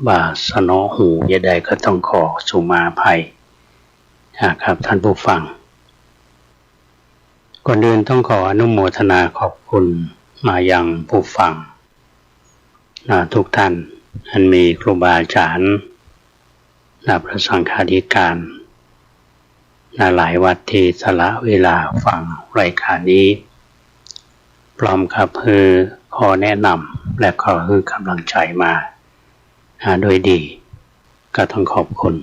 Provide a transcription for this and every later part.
ว่าสนอหูอย่าใดก็ต้องขอสุมาภัยนะครับท่านผู้ฟังก่อนอื่นต้องขออนุโมทนาขอบคุณมายังผู้ฟังทุกท่านอันมีครูบาอาจารย์พระสังฆาธิการหลายวัดที่สละเวลาฟังรายการนี้พร้อมกับขอแนะนำและขอให้กำลังใจมาโดยดีก็ต้องขอบคุณ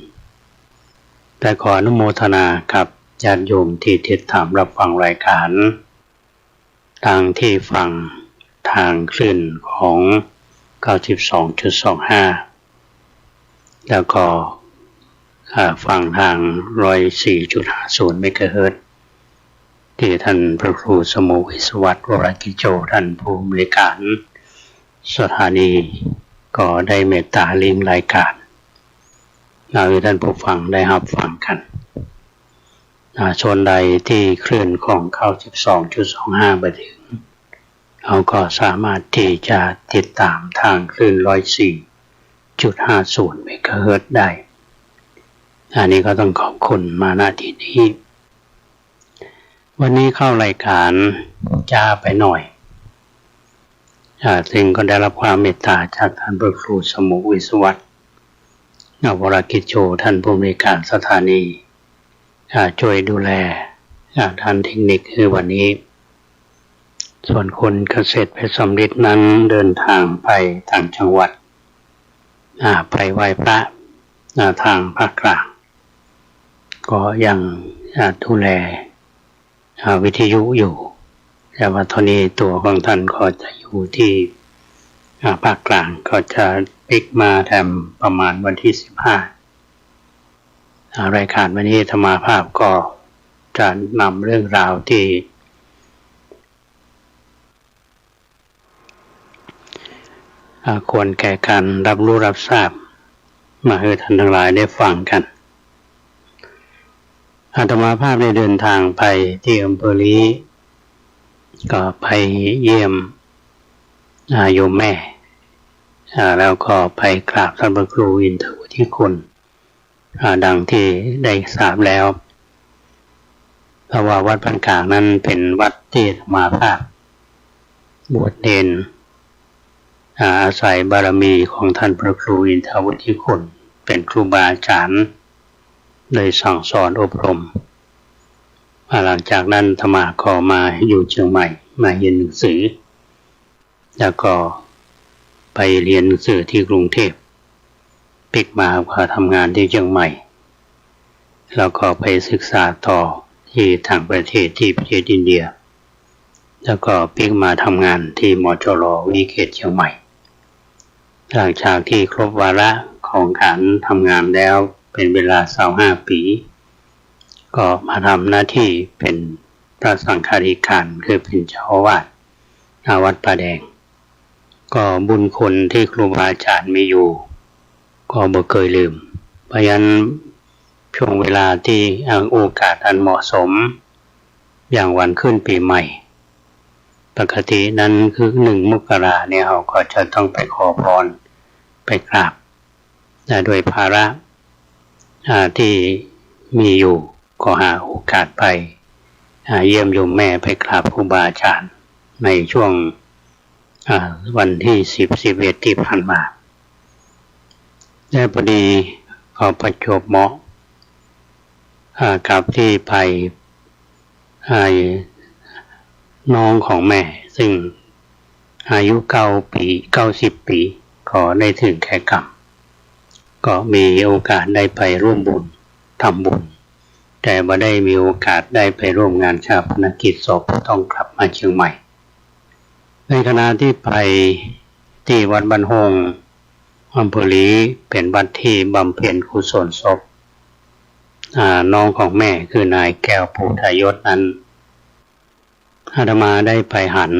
แต่ขออนุโมทนากับญาติโยมที่ติดตามรับฟังรายการทางที่ฟังทางคลื่นของ 92.25 แล้วก็ฟังทาง 104.50 เมกะเฮิรตซ์ที่ท่านพระครูสมุวิศวัตรวรกิจโจท่านผู้อำนวยการสถานีก็ได้เมตตาลิงก์รายการให้ท่านผู้ฟังได้รับฟังกันชนใดที่คลื่นของ 92.25 ไปถึงเราก็สามารถที่จะติดตามทางคลื่น 104.50 เมกะเฮิรตซ์ได้อันนี้ก็ต้องขอบคุณมาณที่นี้วันนี้เข้ารายการจ้าไปหน่อยซึ่งก็ได้รับความเมตตาจากท่านพระครูสมุวิศวัตรวรกิจโจท่านผู้อำนวยการสถานีช่วยดูแลท่านเทคนิคคือวันนี้ส่วนคนเกษตรเพชรสำริดนั้นเดินทางไปต่างจังหวัดไปไหว้พระทางภาคกลางก็ยังดูแลวิทยุอยู่แต่ว่าตอนนี้ตัวของท่านก็จะอยู่ที่ภาคกลางก็จะปิกมาแทนประมาณวันที่15รายการวันนี้ธรรมาภาพก็จะนำเรื่องราวที่ควรแก่การรับรู้รับทราบมาให้ท่านทั้งหลายได้ฟังกันอาตมาภาพได้เดินทางไปที่อำเภอลีก็ไปเยี่ยมโยมแม่แล้วก็ไปกราบท่านพระครูอินทวุฒิคุณดังที่ได้ทราบแล้วเพราะว่าวัดบ้านกลางนั้นเป็นวัดที่อาตมาภาพบวชเนรอาศัยบารมีของท่านพระครูอินทวุฒิคุณเป็นครูบาอาจารย์เลยสั่งสอนอบรมหลังจากนั้นธรรมะก็มาอยู่เชียงใหม่มาเรียนหนังสือแล้วก็ไปเรียนหนังสือที่กรุงเทพปิกมาก็ทำงานที่เชียงใหม่แล้วก็ไปศึกษาต่อที่ต่างประเทศที่ประเทศอินเดียแล้วก็ปิกมาทำงานที่มจร.วิเขตเชียงใหม่หลังจากที่ครบวาระของการทำงานแล้วเป็นเวลา25 ปีก็มาทำหน้าที่เป็นพระสังฆาธิการคือเป็นเจ้าอาวาสวัดป่าแดงก็บุญคุณที่ครูบาอาจารย์มีอยู่ก็บ่เคยลืมเพราะฉะนั้นช่วงเวลาที่โอกาสอันเหมาะสมอย่างวันขึ้นปีใหม่ปกตินั้นคือ1 มกราเนี่ยเราก็จะต้องไปขอพรไปกราบโดยภาระที่มีอยู่ก็หาโอกาสไปเยี่ยมโยมแม่ไปกราบครูบาอาจารย์ในช่วงวันที่10-11ที่ผ่านมาและพอดีก็ประจวบเหมาะกับที่ไปน้องของแม่ซึ่งอายุ90 ปีก็ได้ถึงแก่กรรมก็มีโอกาสได้ไปร่วมบุญทำบุญแต่ไม่ได้มีโอกาสได้ไปร่วมงานชาปนกิจศพต้องกลับมาเชียงใหม่ในขณะที่ไปที่วัดบ้านโฮงอำเภอลีเป็นวัดที่บำเพ็ญกุศลศพน้องของแม่คือนายแก้วภูทยศนั้นอาตมาได้ไปหัน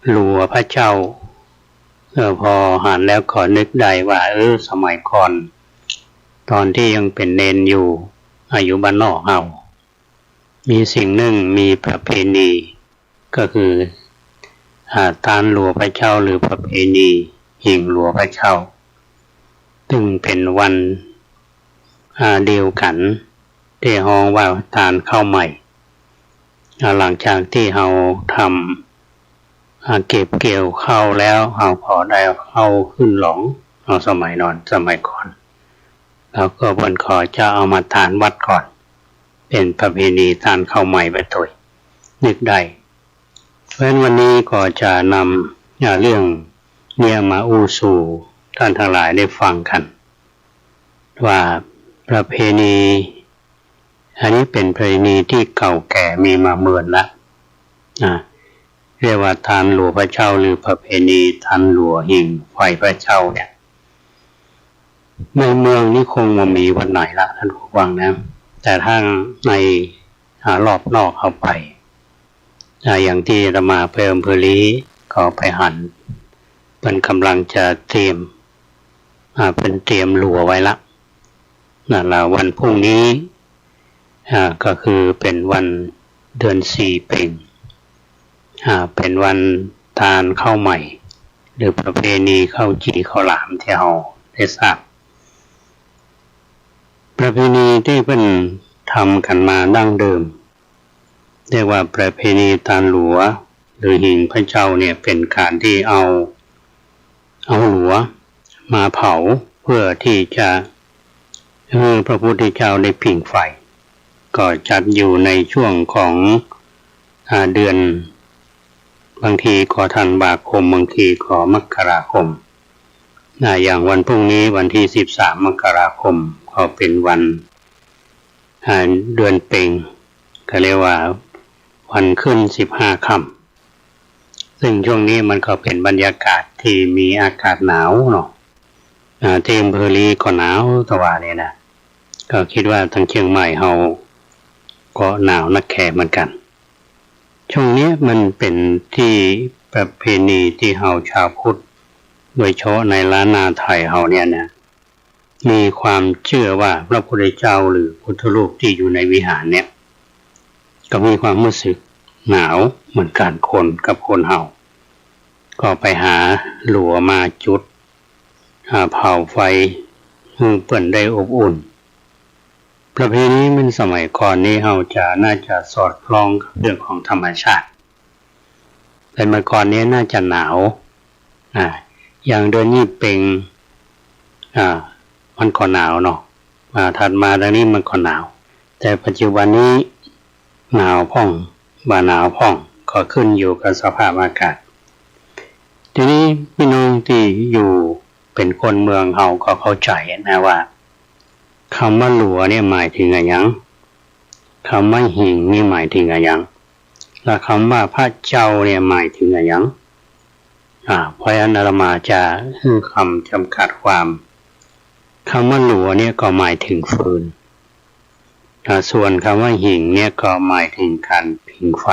หลัวพระเจ้าพอหันแล้วก็นึกได้ว่าสมัยก่อนตอนที่ยังเป็นเนนอยู่อายุบ้านนอกเฮามีสิ่งหนึ่งมีประเพณีก็คือ ทานหลัวพระเจ้าหรือประเพณีหิ่งหลัวพระเจ้าซึ่งเป็นวันเดียวกันที่ฮ้องว่าทานข้าวใหม่หลังจากที่เราทำเก็บเกี่ยวข้าวแล้วเราพอได้ข้าวขึ้นหลงเอาสมัยก่อนแล้วก็บนขอจะเอามาทานวัดก่อนเป็นประเพณีทานข้าวใหม่ไปตัวนึกได้เพราะฉะนั้นวันนี้ก็จะนำเรื่องเนี่ยมาอู้สู่ท่านทั้งหลายได้ฟังกันว่าประเพณีอันนี้เป็นประเพณีที่เก่าแก่มีมาเมื่อนละเรียกว่าทานหลัวพระเจ้าหรือประเพณีทานหลัวหิ่งไฟพระเจ้าเนี่ยในเมืองนี่คงว่ามีวันไหนละท่านผู้ฟังนะแต่ทางในรอบนอกเข้าไปอย่างที่อาตมาไปอำเภอลีก็ไปหันเป็นกำลังจะเตรียมเป็นเตรียมหลัวไว้ละนั่นแหละวันพรุ่งนี้ก็คือเป็นวันเดือน4เพ็ญเป็นวันทานข้าวใหม่หรือประเพณีข้าวจี่ข้าวหลามที่เราได้ทราบประเพณีที่เป็นทำกันมาดั้งเดิมเรียกว่าประเพณีทานหลัวหรือหิ่งพระเจ้าเนี่ยเป็นการที่เอาหลัวมาเผาเพื่อที่จะให้พระพุทธเจ้าได้ผิงไฟก็จัดอยู่ในช่วงของเดือนบางทีก็ธันวาคมบางทีก็มกราคมอย่างวันพรุ่งนี้วันที่13มกราคมก็เป็นวันเดือนเพ็ญก็เรียกว่าวันขึ้น15ค่ำซึ่งช่วงนี้มันก็เป็นบรรยากาศที่มีอากาศหนาวเนาะที่อำเภอลีก็หนาวตะวันเนี่ยนะก็คิดว่าทางเชียงใหม่เราก็หนาวนักแข่เหมือนกันช่วงนี้มันเป็นที่ประเพณีที่เราชาวพุทธโดยเฉพาะในล้านนาไทยเราเนี่ยนะมีความเชื่อว่าพระพุทธเจ้าหรือพุทธรูปที่อยู่ในวิหารเนี่ยก็มีความรู้สึกหนาวเหมือนกันคนกับคนเฮาก็ไปหาหลัวมาจุดเผาไฟให้เปิ้นได้อบอุ่นประเพณีมันสมัยก่อนนี้เราน่าจะสอดคล้องกับเรื่องของธรรมชาติแต่เมื่อก่อนนี้น่าจะหนาวอย่างเดือนยี่เพ็ญมันก็หนาวเนาะถัดมาดังนี้มันก็หนาวแต่ปัจจุบันนี้หนาวพ่องบ่หนาวพ่องก็ขึ้นอยู่กับสภาพอากาศทีนี้พี่น้องที่อยู่เป็นคนเมืองเขาก็เข้าใจนะว่าคำว่าหลัวเนี่ยหมายถึงอะไรยังคำว่าหิ่งนี่หมายถึงอะไรยังและคำว่าพระเจ้าเนี่ยหมายถึงอะไรยังเพราะฉะนั้นเรามาจะให้คำจำกัดความคำว่าหลัวเนี่ยก็หมายถึงฟืนส่วนคำว่าหิ่งเนี่ยก็หมายถึงการผิงไฟ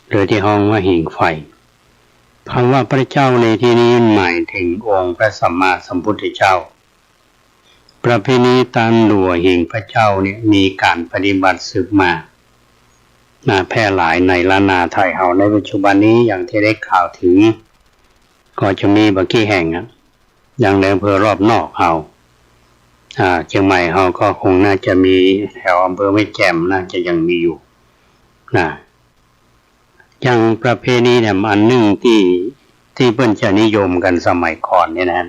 หรือที่ห้องว่าหิ่งไฟคำว่าพระเจ้าในที่นี้หมายถึงองค์พระสัมมาสัมพุทธเจ้าประเพณีทานหลัวหิ่งพระเจ้าเนี่ยมีการปฏิบัติสืบมาแพร่หลายในล้านนาไทยเฮาในปัจจุบันนี้อย่างที่ได้ข่าวถึงก็จะมีบางที่แห่งอย่างในอำเภอรอบนอกเฮาเชียงใหม่เฮาก็คงน่าจะมีแถวอำเภอแม่แจ่มน่าจะยังมีอยู่อย่างประเพณีเนี่ยอันหนึ่งที่เพิ่นจะนิยมกันสมัยก่อนเนี่ยนะ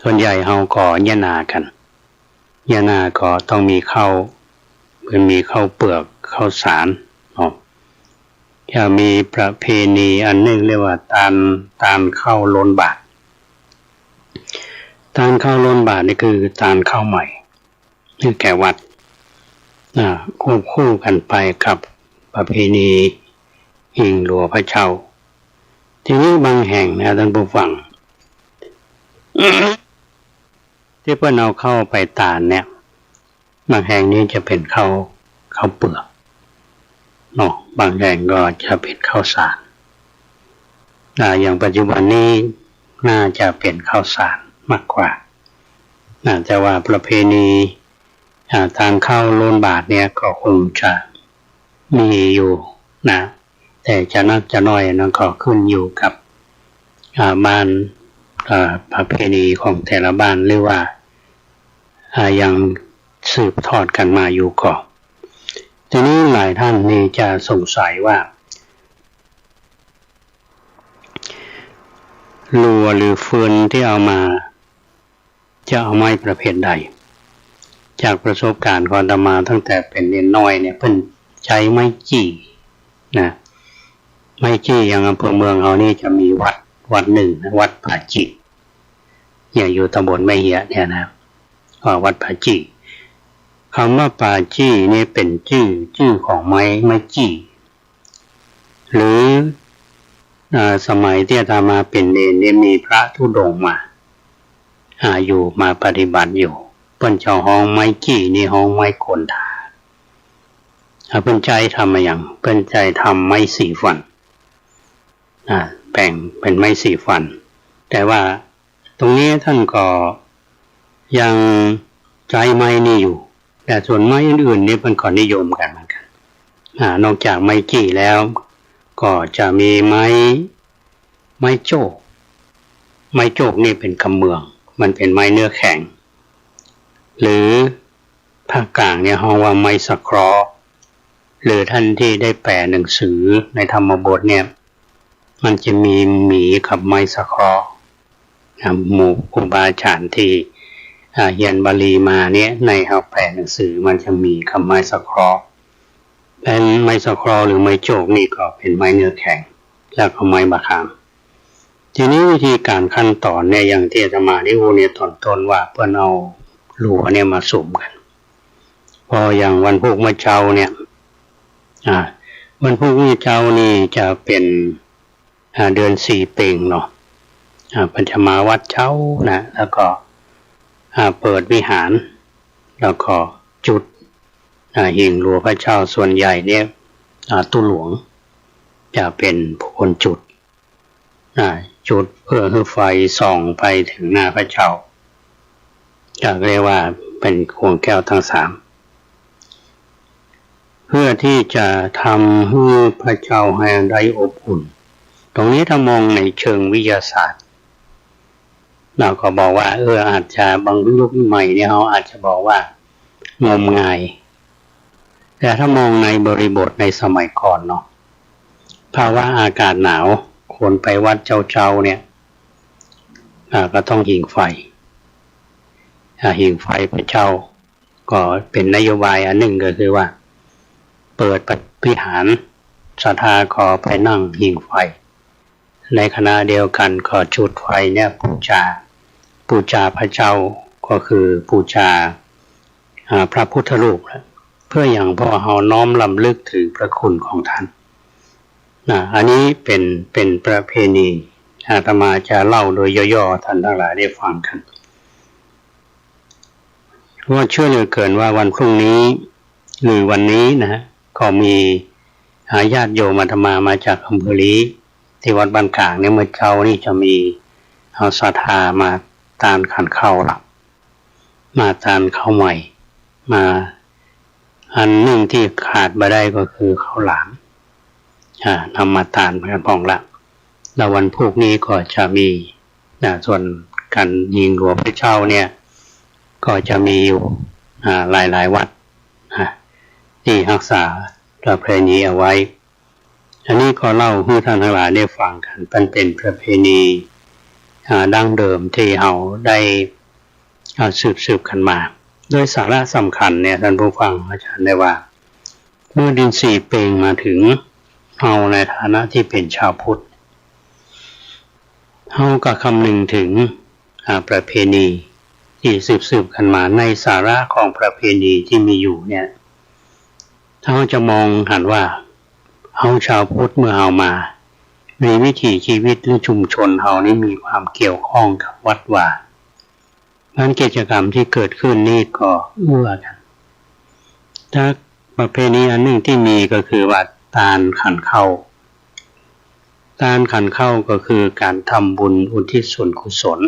ส่วนใหญ่เฮาก็ยะนากันยะนาก็ต้องมีข้าวมีข้าวเปลือกข้าวสารจะมีประเพณีอันหนึ่งเรียกว่าตานข้าวล้นบาตรตานข้าวล้นบาตรนี่คือตานข้าวใหม่ที่แก่วัดควบคู่กันไปกับประเพณีหิ่งหลัวพระเจ้าทีนี้บางแห่งนะท่านผู้ฟัง ที่เพื่อนเอาเข้าไปตานเนี่ยบางแห่งนี้จะเป็นข้าวเปลือกเนาะบางแห่งก็จะเป็นข้าวสารอย่างปัจจุบันนี้น่าจะเป็นข้าวสารมากกว่าแต่ว่าประเพณีทานข้าวล้นบาตรเนี่ยก็คงจะมีอยู่นะ แต่จะนักจะน้อยนั่นก็ขึ้นอยู่กับบ้านประเพณีของแต่ละบ้านหรือว่ายังสืบทอดกันมาอยู่ก่อนทีนี้หลายท่านนี่จะสงสัยว่าลัวหรือฟืนที่เอามาจะเอาไม้ประเภทใดจากประสบการณ์ของอาตมาตั้งแต่เป็นเด็กน้อยเนี่ยเพิ่นใช้ไม้จี้นะไม้จี้อย่างอำเภอเมืองเรานี่จะมีวัดหนึ่งนะวัดป่าจิเนี่ยอยู่ตำบลแม่เหียเนี่ยนะวัดป่าจิคำว่าป่าจี้นี่เป็นชื่อของไม้จี้หรือสมัยที่อาตมาเป็นเนรเนี่ยมีพระธุดงค์มาอยู่มาปฏิบัติอยู่เปิ้นเจ้าห้องไม้จี้นี่ห้องไม้โกนถาเปิ้นใจทำมาอย่างเปิ้นใจทำไม้สีฟันแบ่งเป็นไม้สีฟันแต่ว่าตรงนี้ท่านก็ยังใช้ไม้นี่อยู่แต่ส่วนไม้อื่นๆนี่เปิ้นก็นิยมกันเหมือนกันนอกจากไม้จี้แล้วก็จะมีไม้โจกไม้โจกนี่เป็นกำเมืองมันเป็นไม้เนื้อแข็งหรือภาคกลางเนี่ยห้องว่าไม้สะเคราะห์หรือท่านที่ได้แปลหนังสือในธรรมบทเนี่ยมันจะมีหมีกับไม้สะเคราะห์หมู่ครูบาอาจารย์ที่เรียนบาลีมาเนี่ยในเขาแปลหนังสือมันจะมีกับไม้สะเคราะห์เป็นไม้สะเคราะห์หรือไม้โจกนี่ก็เป็นไม้เนื้อแข็งแล้วก็ไม้บะขามทีนี้วิธีการขั้นตอนเนี่ยอย่างที่อาตมาได้พูดเนี่ยตอนต้นว่าเพื่อนเอาลัวเนี่ยมาสุ่มกันพออย่างวันพุธเมื่อเช้าเนี่ยวันพุธเมื่อเช้านี่จะเป็นเดือนสี่เป่งเนาะปัญจมาวัดเช้านะแล้วก็เปิดวิหารแล้วก็จุดหิ่งหลวงพระเจ้าส่วนใหญ่เนี่ยตุหลวงจะเป็นผู้คนจุดเพื่อให้ไฟส่องไปถึงหน้าพระเจ้าจะเรียกว่าเป็นควงแก้วทั้งสามเพื่อที่จะทำให้พระเจ้าให้ได้อบอุ่นตรงนี้ถ้ามองในเชิงวิทยาศาสตร์เราก็บอกว่าอาจจะบางยุคใหม่เนี่ยเขาอาจจะบอกว่างมงายแต่ถ้ามองในบริบทในสมัยก่อนเนาะภาวะอากาศหนาวคนไปวัดเจ้าเนี่ยก็ต้องหิ่งไฟหิ่งไฟพระเจ้าก็เป็นนโยบายอันหนึ่งก็คือว่าเปิดวิหารศรัทธาขอไปนั่งหิ่งไฟในขณะเดียวกันก็จุดไฟเนี่ยบูชาพระเจ้าก็คือบูชาพระพุทธรูปเพื่ออย่างพ่อเฮาน้อมรำลึกถึงพระคุณของท่านอันนี้เป็นประเพณีอาตมาจะเล่าโดยย่อๆท่านทั้งหลายได้ฟังกันเพราะเชื่อเหลือเกินว่าวันพรุ่งนี้หรือวันนี้นะก็มีญาติโยมอาตมาจากอำเภอลีที่วัดบ้านกลางเนี่ยเมื่อเช้านี่จะมีเอาศรัทธามาตานขันเข้าหลับมาตานเข้าใหม่มาอันหนึ่งที่ขาดไม่ได้ก็คือข้าวหลามนำมาตานกันพองละแล้ววันพรุ่งนี้ก็จะมีส่วนการยิงหลวงพระเจ้าเนี่ยก็จะมีอยู่หลายวัดที่รักษาประเพณีเอาไว้อันนี้ก็เล่าให้ท่านทั้งหลายได้ฟังกันเป็นประเพณีดั้งเดิมที่เราได้สืบกันมาโดยสาระสำคัญเนี่ยท่านผู้ฟังอาจารย์ได้ว่าเมื่อดินสี่เป่งมาถึงเราในฐานะที่เป็นชาวพุทธเราก็คำนึงถึงประเพณีที่สืบกันมาในสาระของประเพณีที่มีอยู่เนี่ยเราจะมองหันว่าเราชาวพุทธเมื่อเรามามีวิถีชีวิตหรือชุมชนเรานี่มีความเกี่ยวข้องกับวัดวางั้นกิจกรรมที่เกิดขึ้นนี่ก็เอื้อกันถ้าประเพณีอันหนึ่งที่มีก็คือว่าตานขันเข้าก็คือการทำบุญอุทิศส่วนกุศล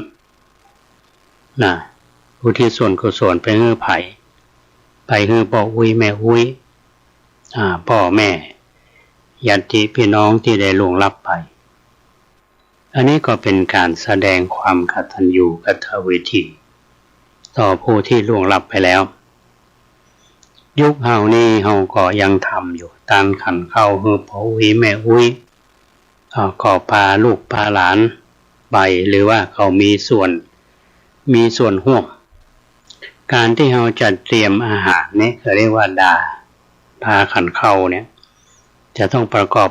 อุทิศส่วนกุศลไปให้ไผ่ไปให้พ่ออุ้ยแม่อุ้ยพ่อแม่ ญาติพี่น้องที่ได้ล่วงลับไปอันนี้ก็เป็นการแสดงความกตัญญูกตเวทีต่อผู้ที่ล่วงลับไปแล้วยุคเฮานี่เฮาก็ยังทำอยู่ตามขันเข้าฮือพ่ออุ้ยแม่อุ้ยก็พาลูกพาหลานไปหรือว่าเขามีส่วนร่วมการที่เฮาจัดเตรียมอาหารเนี่ยเขาเรียกว่าดาพาขันเข้าเนี่ยจะต้องประกอบ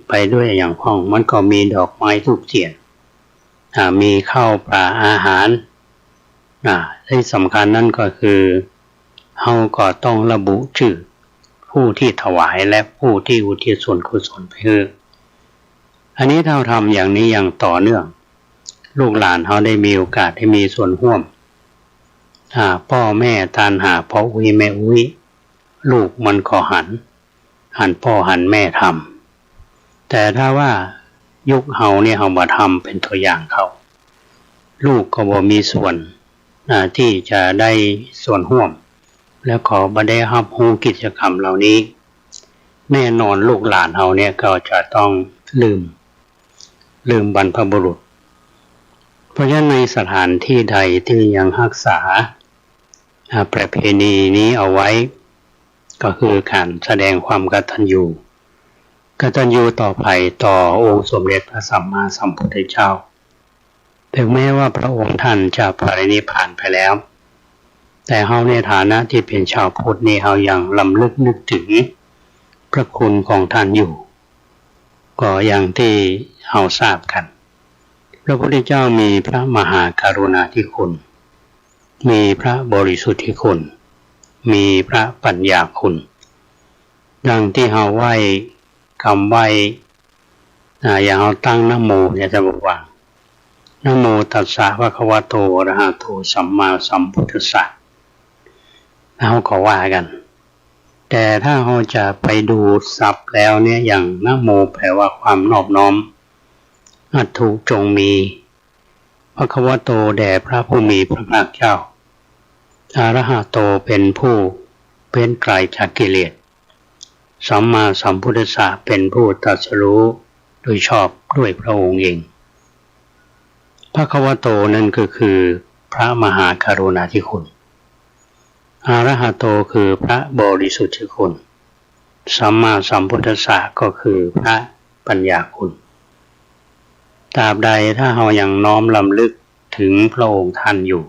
ไปด้วยอย่างพ้องมันก็มีดอกไม้ธูปเทียนมีข้าวปลาอาหารที่สำคัญนั่นก็คือเฮาก็ต้องระบุชื่อผู้ที่ถวายและผู้ที่อุทิศส่วนกุศลไปให้อันนี้เราทำอย่างนี้อย่างต่อเนื่องลูกหลานเขาได้มีโอกาสได้มีส่วนร่วมพ่อแม่ทานหาพ่ออุ้ยแม่อุ้ยลูกมันก็หันพ่อหันแม่ทำแต่ถ้าว่ายุคเฮาเนี่ยเฮามาทำเป็นตัวอย่างเขาลูกก็บ่มีส่วนที่จะได้ส่วนร่วมแล้วขอบ่ได้รับรู้กิจกรรมเหล่านี้แน่นอนลูกหลานเฮาเนี่ยก็จะต้องลืมบรรพบุรุษเพราะฉะนั้นในสถานที่ใดที่ยังรักษาประเพณีนี้เอาไว้ก็คือการแสดงความกตัญญูต่อไปต่อองค์สมเด็จพระสัมมาสัมพุทธเจ้าถึงแม้ว่าพระองค์ท่านจะปรินิพพานไปแล้วแต่เฮาในฐานะที่เป็นชาวพุทธนี่เฮายังรำลึกนึกถึงพระคุณของท่านอยู่ก็อย่างที่เฮาทราบกันพระพุทธเจ้ามีพระมหากรุณาธิคุณมีพระบริสุทธิคุณมีพระปัญญาคุณดังที่เฮาไหว้คำไหว้อย่างเฮาตั้งนะโมเนี่ยจะบอกว่านะโมตัสสะภะคะวะโตอะระหะโตสัมมาสัมพุทธัสสะเฮาก็ว่ากันแต่ถ้าเราจะไปดูศัพท์แล้วเนี่ยอย่างนะโมแปลว่าความนอบน้อมอัตถุจงมีภะคะวะโตแด่พระผู้มีพระภาคเจ้าอะระหะโตเป็นผู้เป็นไกลจากกิเลสสัมมาสัมพุทธัสสะเป็นผู้ตรัสรู้โดยชอบด้วยพระองค์เองภะคะวะโตนั่นก็คือพระมหากรุณาธิคุณอะระหะโตคือพระบริสุทธิคุณสัมมาสัมพุทธัสสะก็คือพระปัญญาคุณตราบใดถ้าเรายังน้อมรำลึกถึงพระองค์ท่านอยู่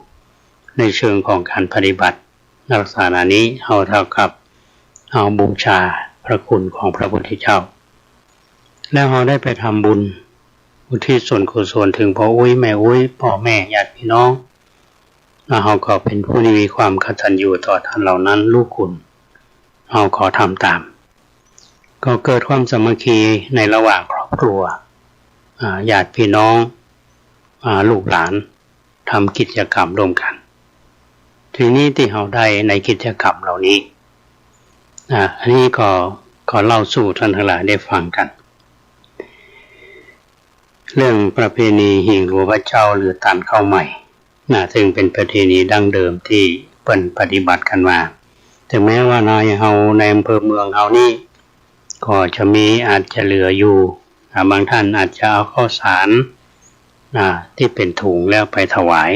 ในเชิงของการปฏิบัติลักษณะนี้เราเท่ากับเราบูชาพระคุณของพระพุทธเจ้าแล้วเราได้ไปทำบุญอุทิศส่วนกุศลถึงพ่ออุ้ยแม่อุ้ยพ่อแม่ญาติพี่น้องแล้วเราก็เป็นผู้ที่มีความกตัญญูต่อท่านเหล่านั้นลูกคุณเราขอทำตามก็เกิดความสามัคคีในระหว่างครอบครัวญาติพี่น้องลูกหลานทำกิจกรรมร่วมกันทีนี้ที่เราได้ในกิจกรรมเหล่านี้อันนี้ก็เล่าสู่ท่านทั้งหลายได้ฟังกันเรื่องประเพณีหิ่งหลวงพระเจ้าหรือตันข้าวใหม่ซึ่งเป็นประเพณีดั้งเดิมที่เปิ้นปฏิบัติกันมาถึงแม้ว่านายเฮาในอำเภอเมืองเฮานี่ก็จะมีอาจจะเหลืออยู่บางท่านอาจจะเอาข้าวสารที่เป็นถุงแล้วไปถวาย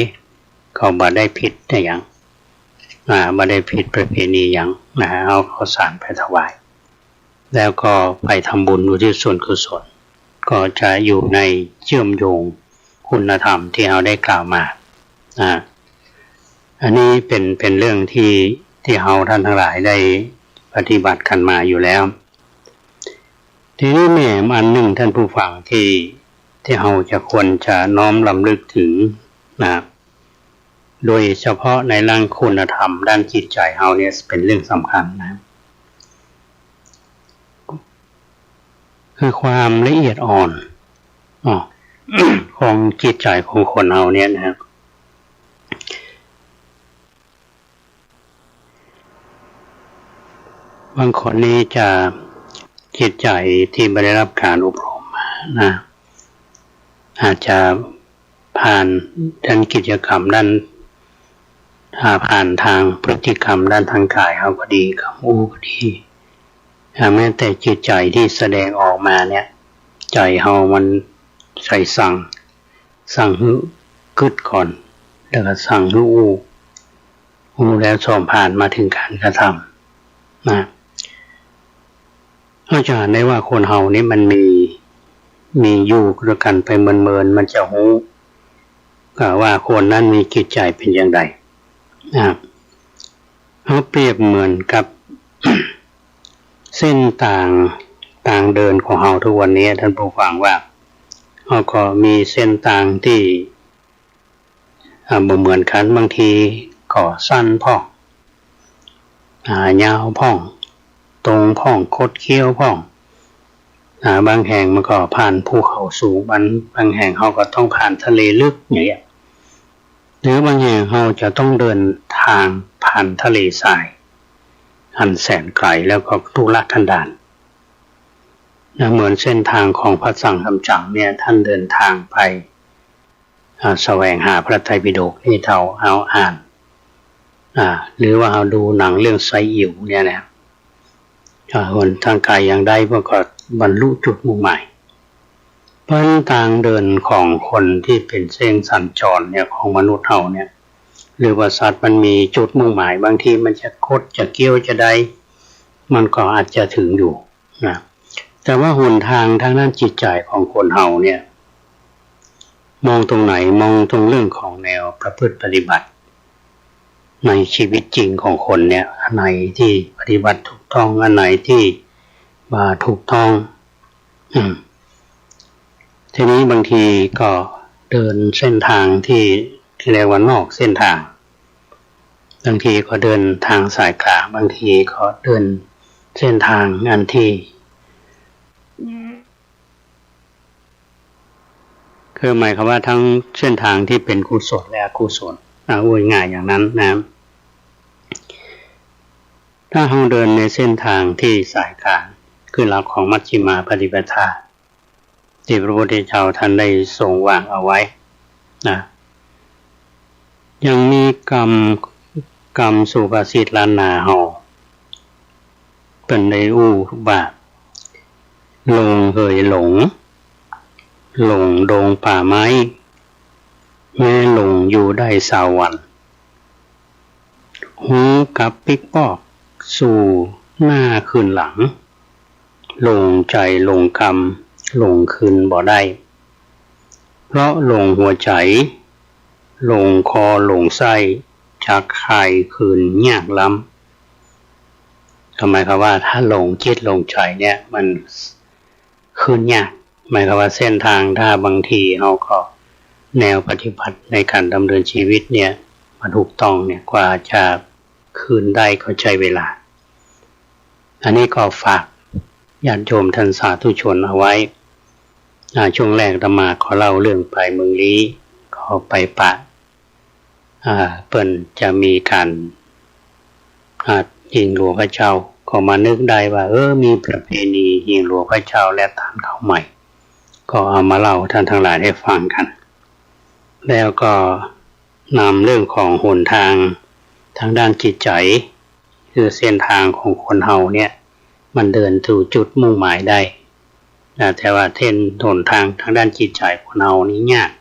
ก็บ่ได้ผิดได้อย่างบ่ได้ผิดประเพณีอย่างเอาข้าวสารไปถวายแล้วก็ไปทำบุญอุทิศส่วนกุศลก็จะอยู่ในเชื่อมโยงคุณธรรมที่เราได้กล่าวมาอันนี้เป็นเรื่องที่เราท่านทั้งหลายได้ปฏิบัติกันมาอยู่แล้วทีนี้แม่อันหนึ่งท่านผู้ฟังที่เราจะควรจะน้อมรำลึกถึงโดยเฉพาะในร่างคุณธรรมด้านจิตใจเราเนี่ยเป็นเรื่องสำคัญนะคือความละเอียดอ่อนของจิตใจของคนเราเนี่ยนะครับบางคนนี้จะจิตใจที่ไม่ได้รับการอบรมมาอาจจะผ่านด้านกิจกรรมด้านผ่านทางพฤติกรรมด้านทางกายเขาก็ดีคำอู้ก็ดี แม้แต่จิตใจที่แสดงออกมาเนี่ยใจเฮามันใส่สั่งฮึกึดก่อนแล้วก็สั่งฮึอูแล้วส่งผ่านมาถึงการกระทำนะเราจะเห็นได้ว่าคนเฮานี่มันมีอยู่ด้วยกันไปเมินมันจะรู้ว่าคนนั้นมีจิตใจเป็นอย่างไรนะเขาเปรียบเหมือนกับ เส้นต่างเดินของเราทุกวันนี้ท่านผู้ฟังว่าเราก็มีเส้นต่างที่บ่เหมือนกันบางทีก็สั้นพ่องยาวพ่องตรงพ่องคดเคี้ยวพ่องบางแห่งมันก็ผ่านภูเขาสูงบางแห่งเขาก็ต้องผ่านทะเลลึกอย่างเงี้ยหรือบางแห่งเขาจะต้องเดินทางผ่านทะเลทรายอันแสนไกลแล้วก็ทุรกันดารเหมือนเส้นทางของพระสังฆำจังเนี่ยท่านเดินทางไปแสวงหาพระไตรปิฎกที่เอาอ่านหรือว่าเอาดูหนังเรื่องไซอิ๋วเนี่ยนะคนทางกายอย่างใดเพื่อก็บรรลุจุดมุ่งหมายเพราะทางเดินของคนที่เป็นเส้นสัญจรเนี่ยของมนุษย์เฮาเนี่ยหรือว่าสัตว์มันมีจุดมุ่งหมายบางทีมันจะคดจะเกี้ยวจะได้มันก็อาจจะถึงอยู่นะแต่ว่าหนทางทางด้านจิตใจของคนเฮาเนี่ยมองตรงไหนมองตรงเรื่องของแนวประพฤติปฏิบัติในชีวิตจริงของคนเนี่ยอันไหนที่ปฏิบัติถูกต้องอันไหนที่ถูกต้องทีนี้บางทีก็เดินเส้นทางที่เรียกว่านอกเส้นทางบางทีก็เดินทางสายกลางบางทีก็เดินเส้นทางอันที่คือหมายความว่าทั้งเส้นทางที่เป็นกุศลและอกุศลง่ายอย่างนั้นนะถ้าเราเดินในเส้นทางที่สายกลางคือหลักของมัชฌิมาปฏิปทาที่พระพุทธเจ้าท่านได้ทรงวางเอาไว้นะยังมีกรรมสุภาษิตล้านนาเฮาเป็นในว่าลงเคยหลงดงป่าไม้แม่หลงอยู่ได้20 วันหูกับปิกปอกสู่หน้าคืนหลังลงใจลงกรรมลงคืนบ่ได้เพราะลงหัวใจลงคอลงไส้ชักคายคืนยากล้ำทำไมครับว่าถ้าลงจิตลงใจเนี่ยมันคืนยากหมายความว่าเส้นทางถ้าบางทีเราก็แนวปฏิบัติในการดำเนินชีวิตเนี่ยมันถูกต้องเนี่ยกว่าจะคืนได้ก็ใช้เวลาอันนี้ก็ฝากญาติโยมท่านสาธุชนเอาไว้ช่วงแรกอาตมาขอเล่าเรื่องไปเมืองลี้ก็ไปปะเปิ้นจะมีการยิงหลวงพระเจ้าก็มานึกได้ว่ามีประเพณียิงหลวงพระเจ้าและทานข้าวใหม่ก็เอามาเล่าท่านทั้งหลายให้ฟังกันแล้วก็นำเรื่องของหนทางทางด้านจิตใจคือเส้นทางของคนเฮาเนี่ยมันเดินสู่จุดมุ่งหมายได้แต่ว่าหนทางทางด้านจิตใจคนเฮานี้ยาก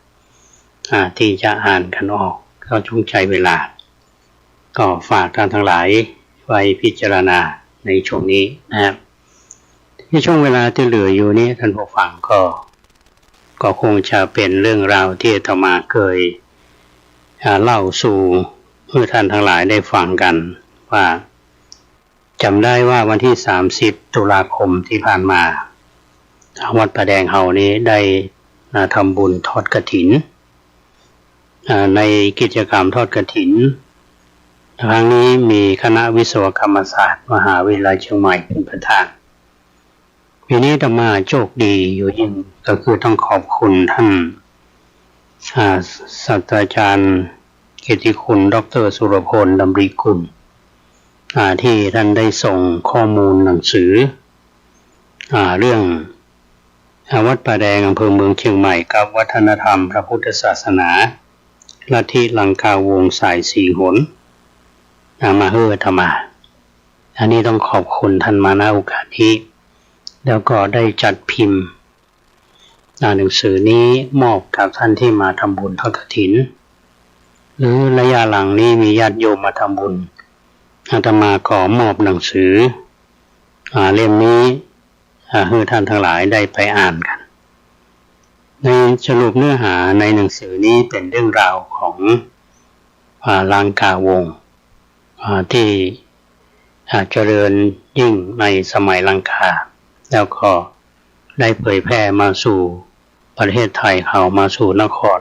ที่จะอ่านกันออกก็ช่วงใช้เวลาก็ฝากท่านทั้งหลายไว้พิจารณาในช่วงนี้นะครับในช่วงเวลาที่เหลืออยู่นี้ท่านผู้ฟังก็คงจะเป็นเรื่องราวที่อาตมาเคยเล่าสู่เพื่อท่านทั้งหลายได้ฟังกันว่าจำได้ว่าวันที่30 ตุลาคมที่ผ่านมาวัดประแดงเฮานี้ได้ทำบุญทอดกฐินในกิจกรรมทอดกฐินครั้งนี้มีคณะวิศวกรรมศาสตร์มหาวิทยาลัยเชียงใหม่เป็นประธานปีนี้อาตมาโชคดีอยู่ยิ่งก็คือต้องขอบคุณท่านศาสตราจารย์เกียรติคุณดร.สุรพลดำริกุลที่ท่านได้ส่งข้อมูลหนังสือเรื่องวัดป่าแดงอำเภอเมืองเชียงใหม่กับวัฒนธรรมพระพุทธศาสนาลัทธิลังกาวงศ์สายสีหนมาเฮือธรรมา อันนี้ต้องขอบคุณท่านมาณโอกาสนี้แล้วก็ได้จัดพิมพ์หนังสือนี้มอบกับท่านที่มาทำบุญทอดกฐินหรือระยะหลังนี้มีญาติโยมมาทำบุญอาตมาขอมอบหนังสือเล่มนี้ให้ท่านทั้งหลายได้ไปอ่านกันในสรุปเนื้อหาในหนังสือนี้เป็นเรื่องราวของลังกาวงศ์ที่เจริญยิ่งในสมัยลังกาแล้วก็ได้เผยแพร่มาสู่ประเทศไทยเขามาสู่นคร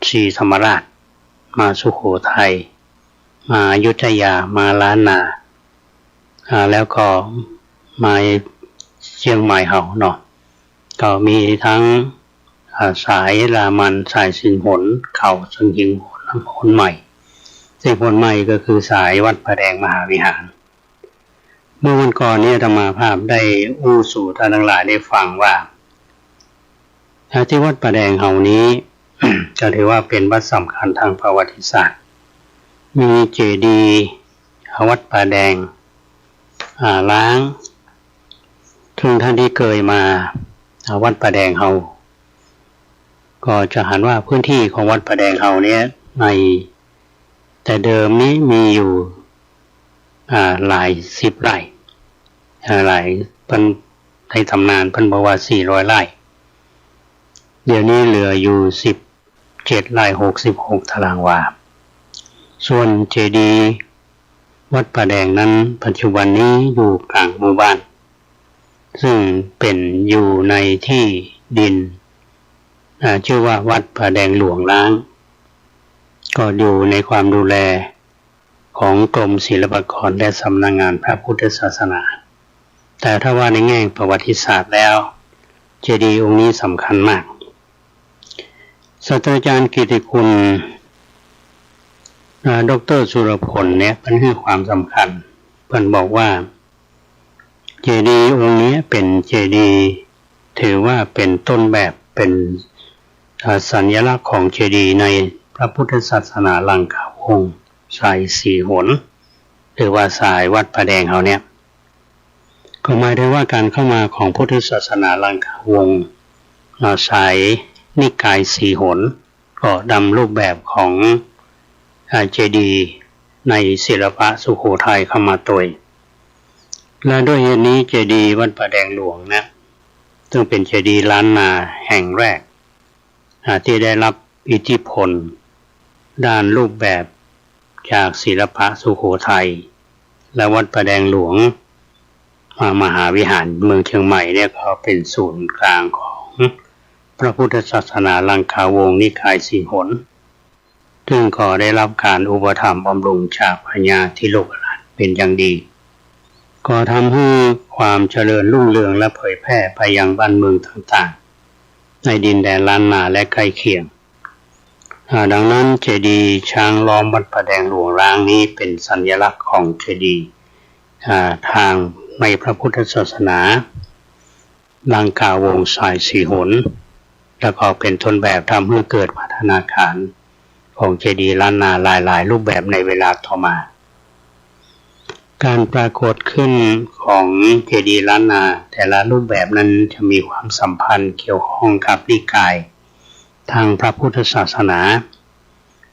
ศรีธรรมราชมาสุโขทัยมาอยุธยามาล้านนาแล้วก็มาเชียงใหม่เขาเนาะก็มีทั้งสายรามันสายสิงหนเข่าสังหิงหนใหม่สิงหนใหม่ก็คือสายวัดพระแดงมหาวิหารเมื่อวันก่อนนี้อาตมาภาพได้อู้สู่ท่านทั้งหลายได้ฟังว่าที่วัดพระแดงเฮานี้ จะถือว่าเป็นวัดสำคัญทางประวัติศาสตร์มีเจดีย์วัดพระแดงล้างซึ่งท่านที่เคยมาวัดพระแดงเฮาก็จะเห็นว่าพื้นที่ของวัดพระแดงเฮาเนี่ยในแต่เดิมนี้มีอยู่หลายสิบไร่หลายเป็นในตำนานเป็นบอกว่า400 ไร่เดี๋ยวนี้เหลืออยู่17 ไร่66 ตารางวาส่วนเจดีย์วัดพระแดงนั้นปัจจุบันนี้อยู่กลางหมู่บ้านซึ่งเป็นอยู่ในที่ดินชื่อว่าวัดพระแดงหลวงล้างก็อยู่ในความดูแลของกรมศิลปากรและสำนักงานพระพุทธศาสนาแต่ถ้าว่าในแง่ประวัติศาสตร์แล้วเจดีย์องค์นี้สำคัญมากศาสตราจารย์กิติคุณดร.สุรพลเนี่ยเป็นให้ความสำคัญเพิ่นบอกว่าเจดีย์องค์นี้เป็นเจดีย์ถือว่าเป็นต้นแบบเป็นสัญลักษณ์ของเจดีย์ในพระพุทธศาสนาลังกาวงศ์สายสีหนหรือว่าสายวัดพระแดงเขาเนี่ยก็หมายถึงว่าการเข้ามาของพุทธศาสนาลังกาวงศ์สายนิกายสีหนก็ดำรูปแบบของเจดีย์ในศิลปะสุโขทัยเข้ามาโดยและด้วยเหตุนี้เจดีย์วัดพระแดงหลวงนะซึ่งเป็นเจดีย์ล้านนาแห่งแรกที่ได้รับอิทธิพลด้านรูปแบบจากศิลปะสุโขทัยและวัดพระแดงหลวงมหาวิหารเมืองเชียงใหม่เนี่ยก็เป็นศูนย์กลางของพระพุทธศาสนาลังกาวงศ์นิกายสีหนซึ่งก็ได้รับการอุปถัมภ์บำรุงจากพญาธิโลกราชเป็นอย่างดีก็ทำให้ความเจริญรุ่งเรืองและเผยแพร่ไปยังบ้านเมืองต่างๆในดินแดนล้านนาและใกล้เคียงดังนั้นเจดีย์ช้างล้อมวัดพระแดงหลวงล้างนี้เป็นสัญลักษณ์ของเจดีย์ทางในพระพุทธศาสนาลังกาวงศ์สายสีหนแล้วก็เป็นต้นแบบทำให้เกิดพัฒนาการของเจดีย์ล้านนาหลายๆรูปแบบในเวลาต่อมาการปรากฏขึ้นของเจดีย์ล้านนาแต่ละรูปแบบนั้นจะมีความสัมพันธ์เกี่ยวข้องกับนิกายทางพระพุทธศาสนา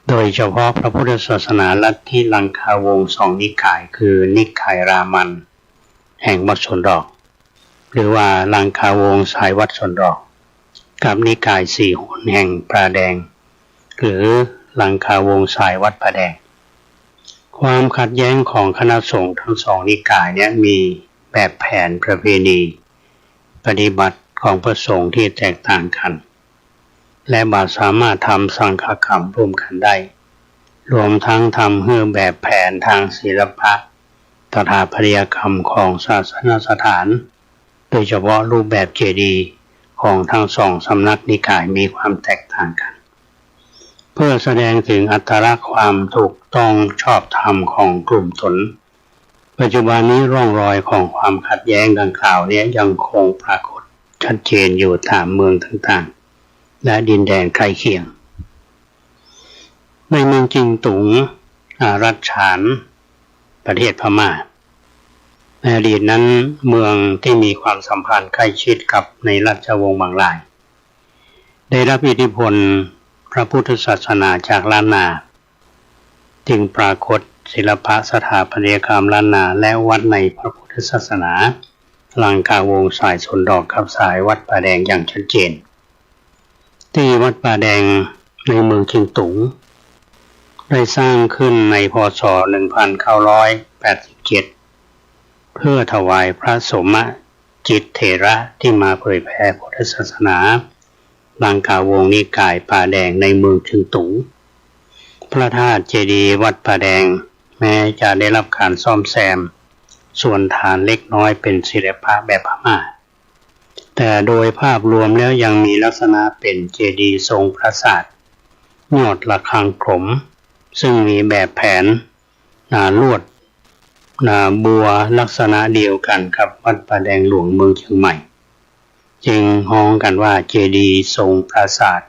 โดยเฉพาะพระพุทธศาสนาลัทธิลังกาวงศ์2 นิกายคือนิกายรามันแห่งวัดสวนดอกหรือว่าลังกาวงศ์สายวัดสวนดอกกับนิกายสีหนแห่งพระแดงหรือลังกาวงศ์สายวัดพระแดงความขัดแย้งของคณะสงฆ์ทั้ง2 นิกายเนี่ยมีแบบแผนประเพณีปฏิบัติของพระสงฆ์ที่แตกต่างกันและบ่สามารถทำสังฆกรรมร่วมกันได้รวมทั้งทำให้แบบแผนทางศิลปะสถาปัตยกรรมของศาสนสถานโดยเฉพาะรูปแบบเจดีย์ของทั้ง2 สำนักนิกายมีความแตกต่างกันเพื่อแสดงถึงอัตลักษณ์ความถูกต้องชอบธรรมของกลุ่มชนปัจจุบันนี้ร่องรอยของความขัดแย้งดังกล่าวนี้ยังคงปรากฏชัดเจนอยู่ตามเมืองต่างๆและดินแดนใกล้เคียงในเมืองจิงตุงรัฐฉานประเทศพม่า ในอดีตนั้นเมืองที่มีความสัมพันธ์ใกล้ชิดกับในราชวงศ์บางรายได้รับอิทธิพลพระพุทธศาสนาจากล้านนาจึงปรากฏศิลปะสถาปัตยกรรมล้านนาและวัดในพระพุทธศาสนาลังกาวงสายสนดอกกับสายวัดป่าแดงอย่างชัดเจนที่วัดป่าแดงในเมืองเชียงตุงได้สร้างขึ้นในพ.ศ. 1987เพื่อถวายพระสมจิตเถระที่มาเผยแผ่พุทธศาสนาลังกาวงนิกายป่าแดงในเมืองเชียงตุงพระธาตุเจดีย์วัดป่าแดงแม้จะได้รับการซ่อมแซมส่วนฐานเล็กน้อยเป็นศิลปะแบบพม่าแต่โดยภาพรวมแล้วยังมีลักษณะเป็นเจดีย์ทรงปราสาทยอดระฆังขมซึ่งมีแบบแผนลวดบัวลักษณะเดียวกันกับวัดป่าแดงหลวงเมืองเชียงใหม่จึงฮ้องกันว่าเจดีย์ทรงปราสาท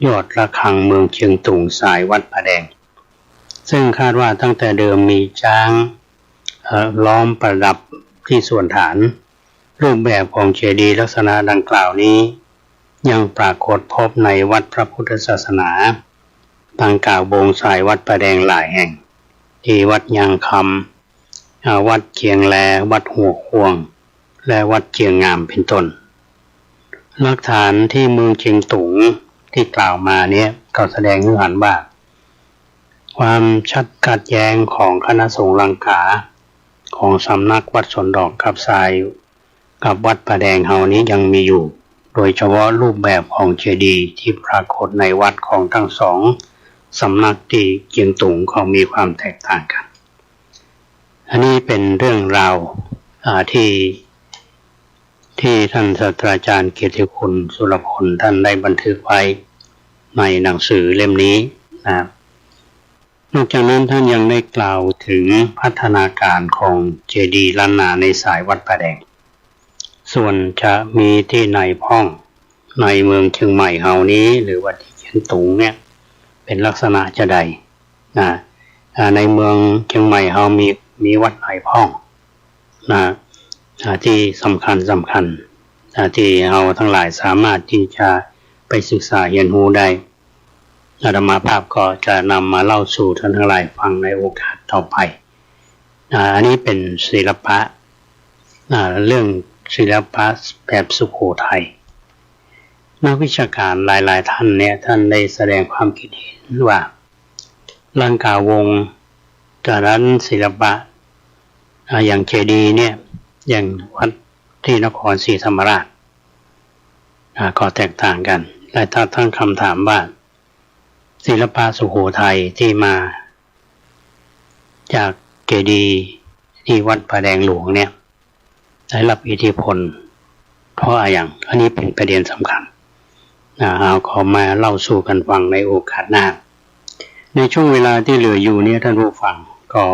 ยอดระฆังเมืองเชียงตุงสายวัดป่าแดงซึ่งคาดว่าตั้งแต่เดิมมีช้างล้อมประดับที่ส่วนฐานรูปแบบของเจดีย์ลักษณะดังกล่าวนี้ยังปรากฏพบในวัดพระพุทธศาสนาต่างกล่าววงสายวัดป่าแดงหลายแห่งที่วัดยางคำวัดเชียงแลวัดหัวควงและวัดเชียงงามเป็นต้นหลักฐานที่เมืองเชียงตุงที่กล่าวมาเนี่ยก็แสดงให้เห็นว่าความชัดขัดแย้งของคณะสงฆ์ลังกาของสำนักวัดสนดอกกับทรายกับวัดป่าแดงเฮานี้ยังมีอยู่โดยเฉพาะรูปแบบของเจดีย์ที่ปรากฏในวัดของทั้งสองสำนักที่เชียงตุงเขามีความแตกต่างกันอันนี้เป็นเรื่องราวที่ท่านศาสตราจารย์เกียรติคุณสุรพลท่านได้บันทึกไว้ในหนังสือเล่มนี้นะครับนอกจากนั้นท่านยังได้กล่าวถึงพัฒนาการของเจดีย์ล้านนาในสายวัดป่าแดงส่วนจะมีที่ไหนพ้องในเมืองเชียงใหม่เฮานี้หรือว่าที่เชียงตุงเนี่ยเป็นลักษณะจะใดในเมืองเชียงใหม่เฮามีวัดไหนพ้องที่สำคัญที่เราทั้งหลายสามารถที่จะไปศึกษาเรียนรู้ได้อาตมาภาพก็จะนำมาเล่าสู่ท่านทั้งหลายฟังในโอกาสต่อไปอันนี้เป็นศิลปะเรื่องศิลปะแบบสุโขทัยนักวิชาการหลายๆท่านเนี่ยท่านได้แสดงความคิดเห็นว่าลังกาวงจากนั้นศิลปะอย่างเจดีย์เนี่ยอย่างวัดที่นครศรีธรรมราชก็แตกต่างกันและถ้าทั้งคำถามว่าศิลปะสุโขทัยที่มาจากเจดีย์ที่วัดป่าแดงหลวงเนี่ยได้รับอิทธิพลเพราะอะไรอย่างอันนี้เป็นประเด็นสำคัญเอาขอมาเล่าสู่กันฟังในโอกาสหน้าในช่วงเวลาที่เหลืออยู่เนี่ยท่านผู้ฟังก็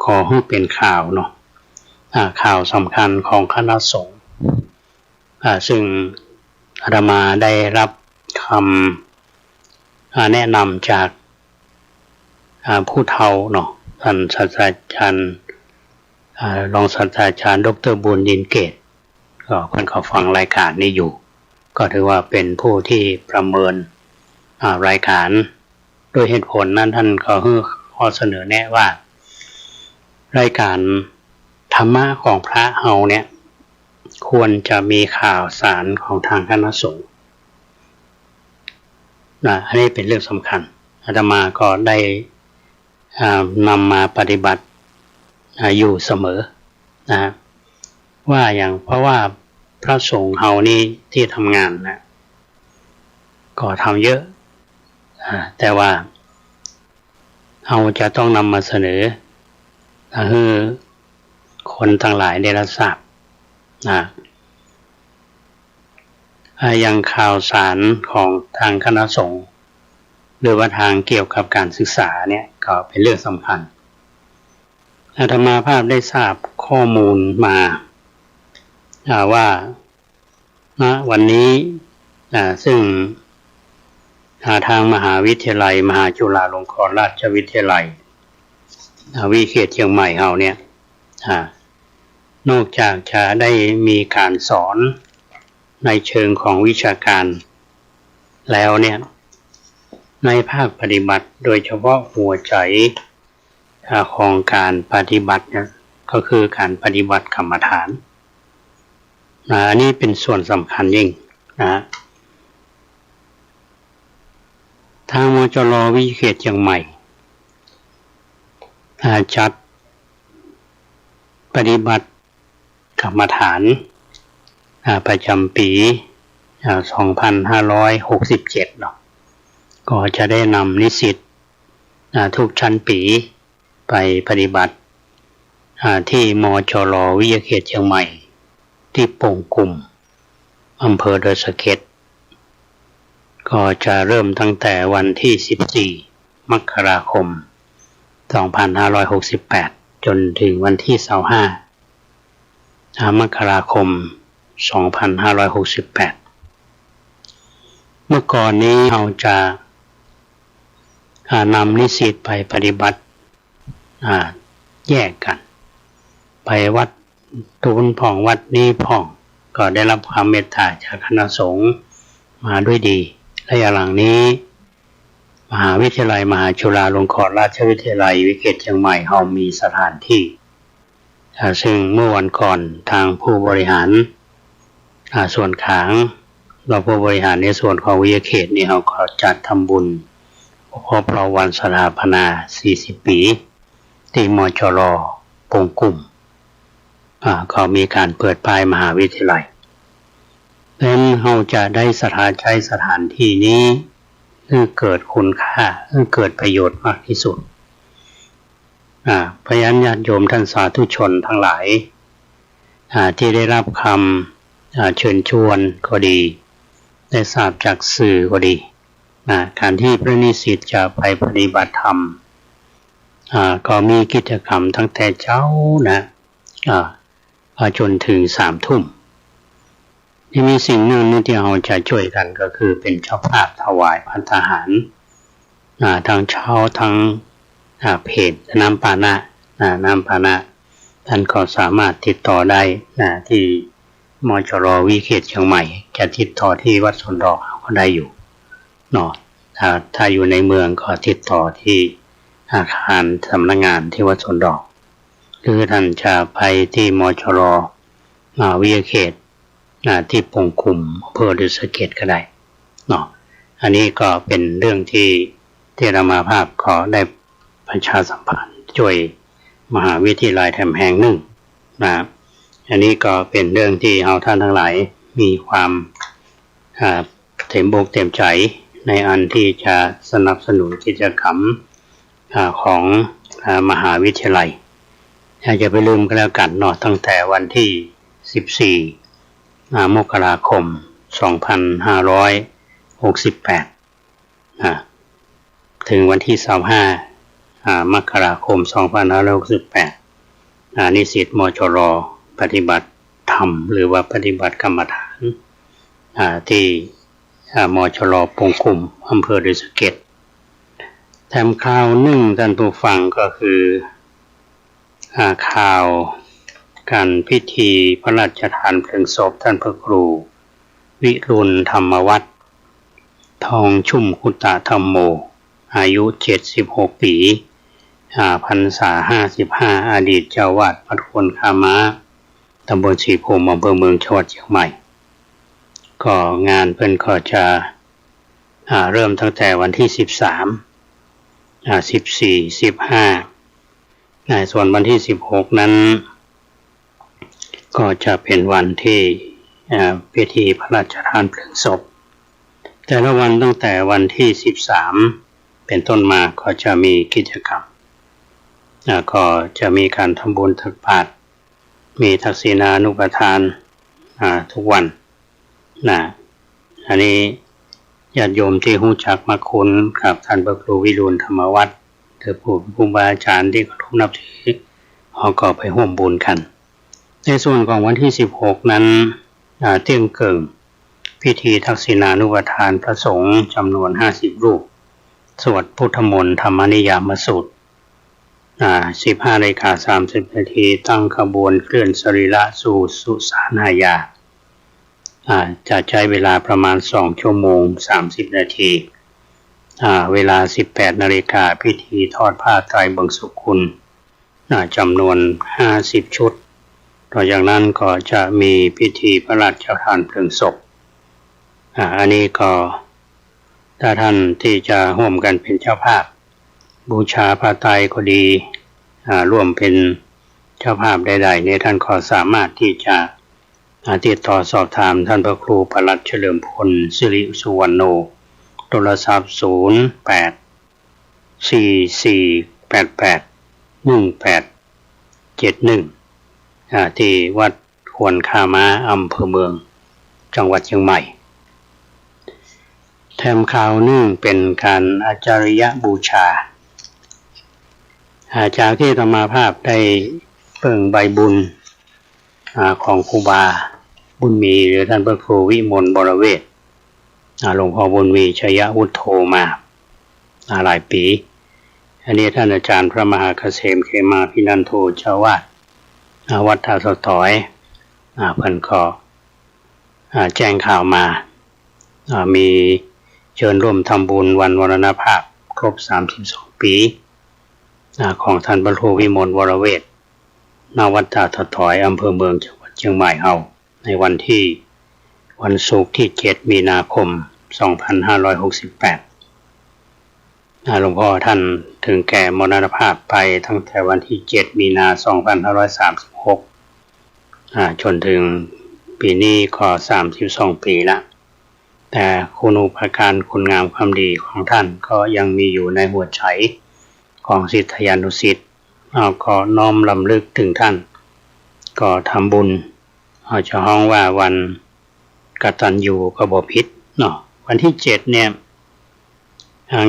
ขอให้เป็นข่าวเนาะข่าวสำคัญของคณะสงฆ์ซึ่งอาตมาได้รับคำแนะนำจากผู้เฒ่าเนาะท่านศาสตราจารย์รองศาสตราจารย์ดร.บุญยินเกตก็เพิ่นก็ฟังรายการนี้อยู่ก็ถือว่าเป็นผู้ที่ประเมินรายการโดยเหตุผลนั้นท่านก็ให้ข้อเสนอแนะว่ารายการธรรมะของพระเฮาเนี่ยควรจะมีข่าวสารของทางคณะสงฆ์อันนี้เป็นเรื่องสำคัญอาตมาก็ได้นำมาปฏิบัติอยู่เสมอว่าอย่างเพราะว่าพระสงฆ์เฮานี่ที่ทำงานนะก็ทำเยอะแต่ว่าเฮาจะต้องนำมาเสนอให้คนทั้งหลายได้รับทราบอย่างข่าวสารของทางคณะสงฆ์หรือว่าทางเกี่ยวกับการศึกษาเนี่ยก็เป็นเรื่องสำคัญอาตมาภาพได้ทราบข้อมูลมาว่าวันนี้ซึ่งทางมหาวิทยาลัยมหาจุฬาลงกรณราชวิทยาลัยวิเขตเชียงใหม่เฮาเนี่ย นอกจากจะได้มีการสอนในเชิงของวิชาการแล้วเนี่ยในภาคปฏิบัติโดยเฉพาะหัวใจของการปฏิบัติเนี่ยก็คือการปฏิบัติกรรมฐานอันนี้เป็นส่วนสำคัญยิ่งนะทางมจร.วิเขตเชียงใหม่จัดปฏิบัติกรรมฐานประจำปี2567เนาะก็จะได้นำนิสิตทุกชั้นปีไปปฏิบัติที่มจร.วิทยาเขตเชียงใหม่ที่โป่งกุ่มอำเภอดอยสะเก็ดก็จะเริ่มตั้งแต่วันที่14มกราคม2568จนถึงวันที่25มกราคม2568เมื่อก่อนนี้เราจะนำนิสิตไปปฏิบัติแยกกันไปวัดตูนผ่องวัดนี้ผ่องก็ได้รับความเมตตาจากคณะสงฆ์มาด้วยดีและอย่างหลังนี้มหาวิทยาลัยมหาจุฬาลงกรณราชวิทยาลัยวิเขตเชียงใหม่เรามีสถานที่ซึ่งเมื่อวันก่อนทางผู้บริหารส่วนกลางเราผู้บริหารในส่วนของวิทยาเขตนี่เราก็จัดทำบุญครบรอบวันสถาปนา40ปีที่มจร.โป่งกุ่มก็มีการเปิดป้ายมหาวิทยาลัยดังนั้นเราจะได้ใช้สถานที่นี้ให้เกิดคุณค่าให้เกิดประโยชน์มากที่สุดเพราะฉะนั้นญาติโยมท่านสาธุชนทั้งหลายที่ได้รับคำเชิญชวนก็ดีได้ทราบจากสื่อก็ดีการที่พระนิสิตจะไปปฏิบัติธรรมก็มีกิจกรรมตั้งแต่เช้าจนถึง3 ทุ่มที่มีสิ่งหนึ่งที่เราจะช่วยกันก็คือเป็นเจ้าภาพถวายภัตตาหารทั้งเช้าทั้งเพจน้ำปานะท่านก็สามารถติดต่อได้ที่มจร.วิเขตเชียงใหม่จะติดต่อที่วัดสวนดอกก็ได้อยู่เนาะถ้าอยู่ในเมืองก็ติดต่อที่อาคารสำนักงานที่วัดสวนดอกหรือท่านจะไปที่มจร.วิทยาเขตที่โป่งกุ่มอำเภอดอยสะเก็ดก็ได้เนาะอันนี้ก็เป็นเรื่องที่เรามาภาพขอได้ประชาสัมพันธ์ช่วยมหาวิทยาลัยแห่งหนึ่งอันนี้ก็เป็นเรื่องที่เราท่านทั้งหลายมีความเต็มอกเต็มใจในอันที่จะสนับสนุนกิจกรรมของมหาวิทยาลัยอย่าไปลืมกันแล้วกันเนาะตั้งแต่วันที่14มกราคม2568ถึงวันที่25มกราคม2568นิสิตมจร.ปฏิบัติธรรมหรือว่าปฏิบัติกรรมฐานที่มจร.โป่งกุ่มอำเภอดอยสะเก็ดแถมข่าวหนึ่งท่านผู้ฟังก็คือข่าวการพิธีพระราชทานเพลิงศพท่านพระครูวิรุณธรรมวัฒน์ทองชุ่มคุตธรรมโมอายุ76 ปีพรรษา55อดีตเจ้าวาดวัดควรคาม้าตำบลศรีภูมิอำเภอเมืองจังหวัดเชียงใหม่ก็งานเพิ่นก็จะเริ่มตั้งแต่วันที่13 14 15ส่วนวันที่16นั้นก็จะเป็นวันที่พิธีพระราชทานเพลิงศพแต่ละวันตั้งแต่วันที่13เป็นต้นมาก็จะมีกิจกรรมก็จะมีการทำบุญตักบาตรมีทักษิณานุปทานทุกวันอันนี้ญาติโยมที่รู้จักมาคุณกับท่านพระครูวิรุณธรรมวัฒน์หรือผู้ครูบาอาจารย์ที่เคารพนับถือเขาก็ไปร่วมบุญกันในส่วนของวันที่16นั้นเที่ยงเกิงพิธีทักษิณานุปทานพระสงฆ์จำนวน50 รูปสวดพุทธมนต์ธรรมนิยามสูตร 15:30 น.ตั้งขบวนเคลื่อนสรีระสู่สุสานายาจะใช้เวลาประมาณ2 ชั่วโมง 30 นาทีเวลา 18 นาฬิกาพิธีทอดผ้าไตรบังสุกุลจำนวน50 ชุดต่อจากนั้นก็จะมีพิธีพระราชทานเพลิงศพอันนี้ก็ถ้าท่านที่จะร่วมกันเป็นเจ้าภาพบูชาผ้าไตรก็ดีร่วมเป็นเจ้าภาพใดๆเนี่ยท่านก็สามารถที่จะติดต่อสอบถามท่านพระครูปลัดเฉลิมพลสิริสุวรรณโนโทรศัพท์0844881871ที่วัดควนคาม้าอำเภอเมืองจังหวัดเชียงใหม่แถมข่าวนึ่งเป็นการอาจาริยบูชาจากที่ธรรมาภาพได้เปิ่งใบบุญของครูบาบุญมีหรือท่านพระครูวิมลบรเวทหลวงพ่อบุญมีชัยวุฒโธมาหลายปีอันนี้ท่านอาจารย์พระมหาเกษมเขมาภินันโทเจ้าวาดวัดท่าสตอยเพิ่นก็แจ้งข่าวมามีเชิญร่วมทำบุญวันมรณภาพครบ32 ปีของท่านพระครูวิมลวรเวทณวัดท่าสตอยอำเภอเมืองจังหวัดเชียงใหม่เฮาในวันศุกร์ที่ 7 มีนาคม 2568หลวงพ่อท่านถึงแก่มรณภาพไปตั้งแต่วันที่ 7 มีนาคม 2536จนถึงปีนี้ก็32 ปีละแต่คุณูปการคุณงามความดีของท่านก็ยังมีอยู่ในหัวใจของศิษยานุศิษย์ก็น้อมรำลึกถึงท่านก็ทำบุญจะฮ้องว่าวันกตัญญูกบพิษเนาะวันที่ 7เนี่ย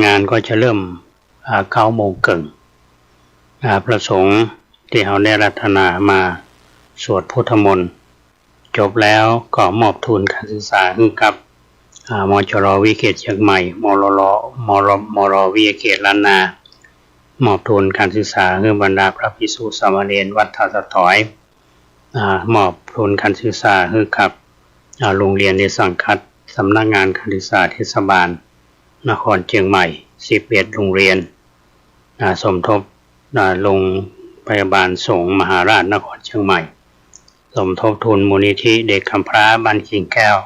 งานก็จะเริ่ม9 โมงครึ่งพระสงฆ์ที่เขาได้รัตนามาสวดพุทธมนต์จบแล้วก็มอบทุนการศึกษาให้กับมจร.วิเขตเชียงใหม่มร.วิเขตล้านนามอบทุนการศึกษาให้บรรดาพระภิกษุสามเณรวัดท่าสตอยมอบทุนการศึกษาให้กับโรงเรียนในสังกัดสำนักงานการศึกษาเทศบาลนครเชียงใหม่11 โรงเรียนสมทบโรงพยาบาลสงฆ์มหาราชนครเชียงใหม่สมทบทุนมูลนิธิเด็กกำพร้าบ้านกิ่งแก้ว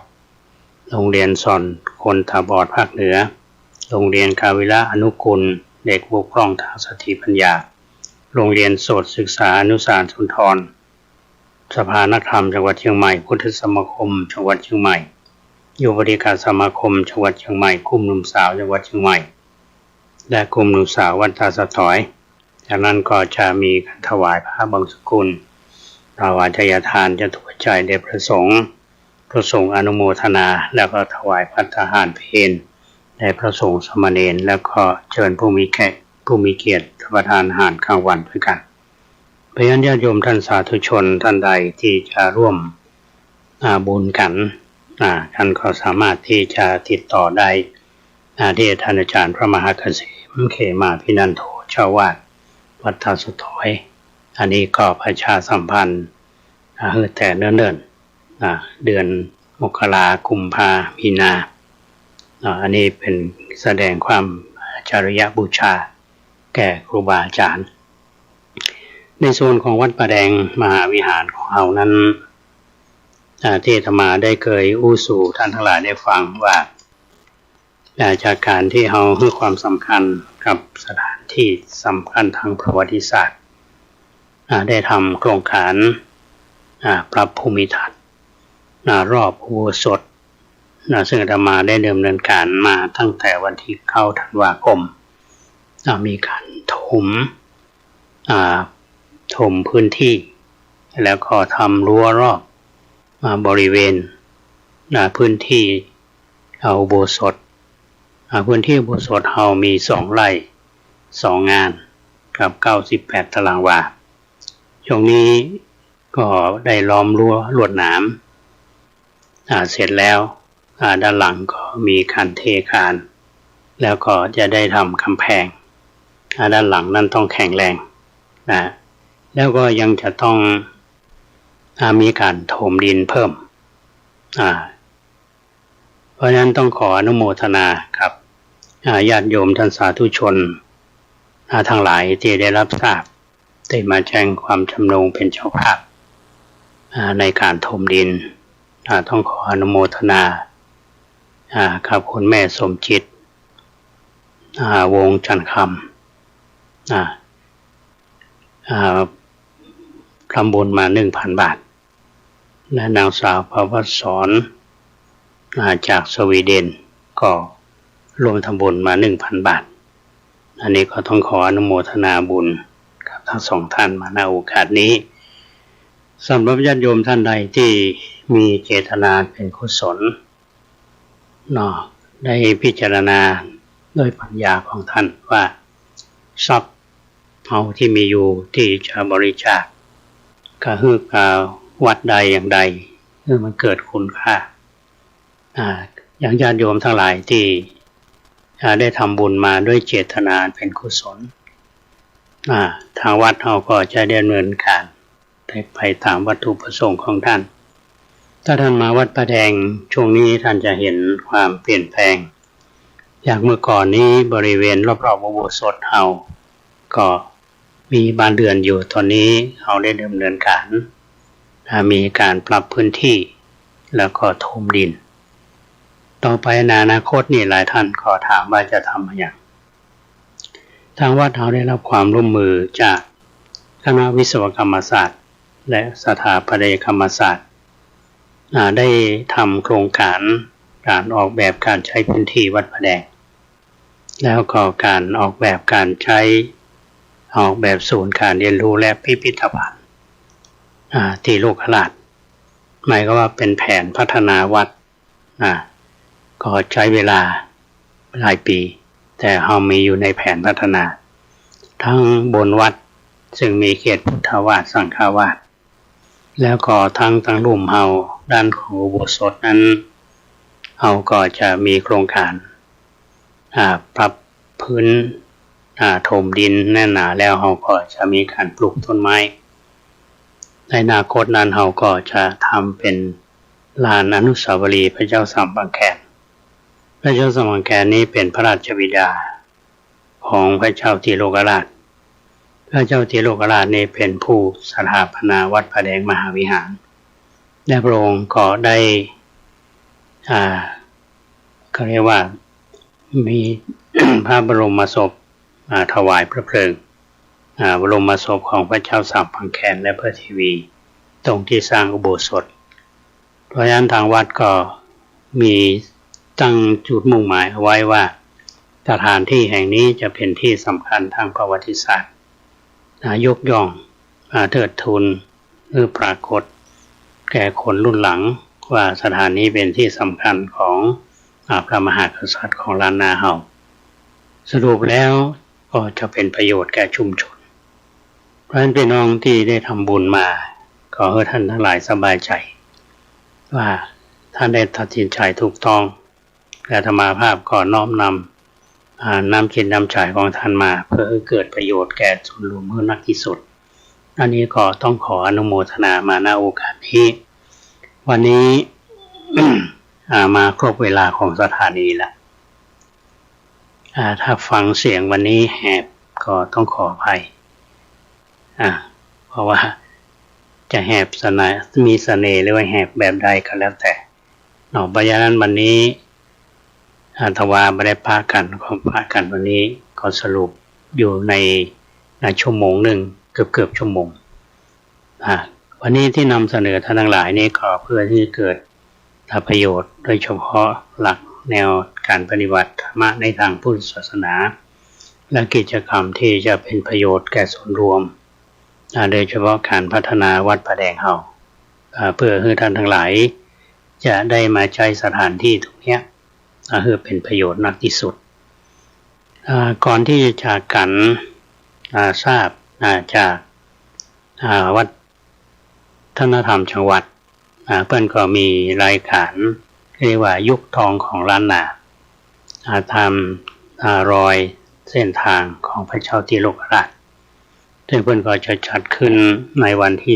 โรงเรียนสอนคนตาบอดภาคเหนือโรงเรียนกาวิระอนุกุลเด็กบกพร่องทางสติปัญญาโรงเรียนโสตศึกษาอนุสารสุนทรสภานักธรรมจังหวัดเชียงใหม่พุทธสมาคมจังหวัดเชียงใหม่ยุวบริการสมาคมจังหวัดเชียงใหม่กลุ่มหนุ่มสาวจังหวัดเชียงใหม่และกลุ่มหนุ่มสาววัดท่าสตอยจากนั้นก็จะมีการถวายพระบังสกุลถวายทายทานจะถวายใจแด่พระสงฆ์อนุโมทนาแล้วก็ถวายภัตตาหารเพลแด่พระสงฆ์สามเณรแล้วก็เชิญผู้มีเกียรติรับประทานอาหารกลางวันด้วยกันเพราะฉะนั้นญาติโยมท่านสาธุชนท่านใดที่จะร่วมบุญกันท่านก็สามารถที่จะติดต่อได้ที่ท่านอาจารย์พระมหาเกษมเขมาภินันโทเจ้าวาดวัดท่าสตอยอันนี้ก็ประชาสัมพันธ์แต่เนิ่นเดือนมกราคมกุมภาพันธ์มีนาอันนี้เป็นแสดงความจริยบูชาแก่ครูบาอาจารย์ในส่วนของวัดป่าแดงมหาวิหารของเรานั้นที่อาตมาได้เคยอู้สู่ท่านทั้งหลายได้ฟังว่าจากการที่เราให้ความสำคัญกับสถานที่สำคัญทางประวัติศาสตร์ได้ทำโครงการปรับภูมิทัศน์รอบอุโบสถซึ่งอาตมาได้ดำเนินการมาตั้งแต่วันที่9 ธันวาคมมีการถมพื้นที่แล้วก็ทำรั้วรอบบริเวณพื้นที่อุโบสถพื้นที่อุโบสถเรามี2 ไร่ 2 งานกับ98 ตารางวาช่วงนี้ก็ได้ล้อมรั้วลวดหนามเสร็จแล้วด้านหลังก็มีการเทคานแล้วก็จะได้ทำกำแพงด้านหลังนั้นต้องแข็งแรง นะแล้วก็ยังจะต้องมีการถมดินเพิ่มเพราะฉะนั้นต้องขออนุโมทนาครับญาติโยมท่านสาธุชนทั้งหลายที่ได้รับทราบได้มาแจ้งความจำนงเป็นเจ้าภาพในการถมดินต้องขออนุโมทนาครับคุณแม่สมจิตวงจันทร์คำทำบุญมา 1,000 บาทและนางสาวประวัติสอนจากสวีเดนก็รวมทำบุญมา 1,000 บาทอันนี้ก็ต้องขออนุโมทนาบุญกับทั้งสองท่านมาณโอกาสนี้สำหรับญาติโยมท่านใดที่มีเจตนาเป็นกุศลได้พิจารณาด้วยปัญญาของท่านว่าทรัพย์เอาที่มีอยู่ที่จะบริจาคก็คือวัดใดอย่างใดเมื่อมันเกิดคุณค่าอย่างญาติโยมทั้งหลายที่ได้ทำบุญมาด้วยเจตนาเป็นกุศลทางวัดเราก็จะดำเนินการไปตามวัตถุประสงค์ของท่านถ้าท่านมาวัดประแดงช่วงนี้ท่านจะเห็นความเปลี่ยนแปลงจากเมื่อก่อนนี้บริเวณรอบๆอุโบสถเราก็มีบ้านเรือนอยู่ตอนนี้เราได้ดำเนินการมีการปรับพื้นที่แล้วก็ถมดินต่อไปในอนาคตนี่หลายท่านก็ถามว่าจะทำอย่างทางวัดเราได้รับความร่วมมือจากคณะวิศวกรรมศาสตร์และสถาปัตยกรรมศาสตร์ได้ทำโครงการออกแบบการใช้พื้นที่วัดประแดงแล้วก็การออกแบบการใช้ออกแบบศูนย์การเรียนรู้และพิพิธภัณฑ์ที่โลกราชหมายก็ว่าเป็นแผนพัฒนาวัดก็ใช้เวลาหลายปีแต่เรามีอยู่ในแผนพัฒนาทั้งบนวัดซึ่งมีเขตพุทธวาสสังฆวาสแล้วก็ทั้งลุ่มเฮาด้านของอุโบสถนั้นเฮาก็จะมีโครงการปรับพื้นถมดินแน่นหนาแล้วเฮาก็จะมีการปลูกต้นไม้ในอนาคตนั้นเฮาก็จะทำเป็นลานอนุสาวรีย์พระเจ้าสัมปังแคนพระเจ้าสัมปังแคนนี้เป็นพระราชบิดาของพระเจ้าติโลกราชพระเจ้าติโลกราชนี้เป็นผู้สถาปนาวัดพระแดงมหาวิหารและพระองค์ก็ได้ก็เรียกว่ามี พระบรมศพถวายพระเพลิงบรมศพของพระเจ้าสัมปังแคนและพระเทวีตรงที่สร้างอุโบสถเพราะฉะนั้นทางวัดก็มีตั้งจุดมุ่งหมายเอาไว้ว่าสถานที่แห่งนี้จะเป็นที่สำคัญทางประวัติศาสตร์ยกย่องเทิดทูนหรือปรากฏแก่คนรุ่นหลังว่าสถานนี้เป็นที่สำคัญของพระมหากษัตริย์ของล้านนาเฮาสรุปแล้วก็จะเป็นประโยชน์แก่ชุมชนเพราะฉะนั้นพี่น้องที่ได้ทำบุญมาขอให้ท่านทั้งหลายสบายใจว่าท่านได้ตัดสินใจถูกต้องและธรรมาภาพก็น้อมนำจิตนำใจของท่านมาเพื่อให้เกิดประโยชน์แก่ส่วนรวมให้มากที่สุดอันนี้ก็ต้องขออนุโมทนามาณโอกาสนี้วันนี้ มาครบเวลาของสถานีแล้วถ้าฟังเสียงวันนี้แหบก็ต้องขออภัยเพราะว่าจะแหบมีเสน่ห์หรือว่าแหบแบบใดก็แล้วแต่เพราะฉะนั้นวันนี้ทว่าไม่ได้พากันของพากันวันนี้ก็สรุปอยู่ในชั่วโมงหนึ่งเกือบชั่วโมงวันนี้ที่นำเสนอท่านทั้งหลายนี้ก็เพื่อที่เกิดประโยชน์โดยเฉพาะหลักแนวการปฏิบัติธรรมะในทางพุทธศาสนาและกิจกรรมที่จะเป็นประโยชน์แก่ส่วนรวมโดยเฉพาะการพัฒนาวัดพระแดงเฮาเพื่อให้ท่านทั้งหลายจะได้มาใช้สถานที่ตรงนี้เพื่อเป็นประโยชน์มากที่สุดก่อนที่จะจากกันทราบจากวัฒนธรรมจังหวัดเพื่อนก็มีรายการเรียกว่ายุคทองของล้านนาทำรอยเส้นทางของพระเจ้าติโลกราช ซึ่งเพื่อนก็จะจัดขึ้นในวันที่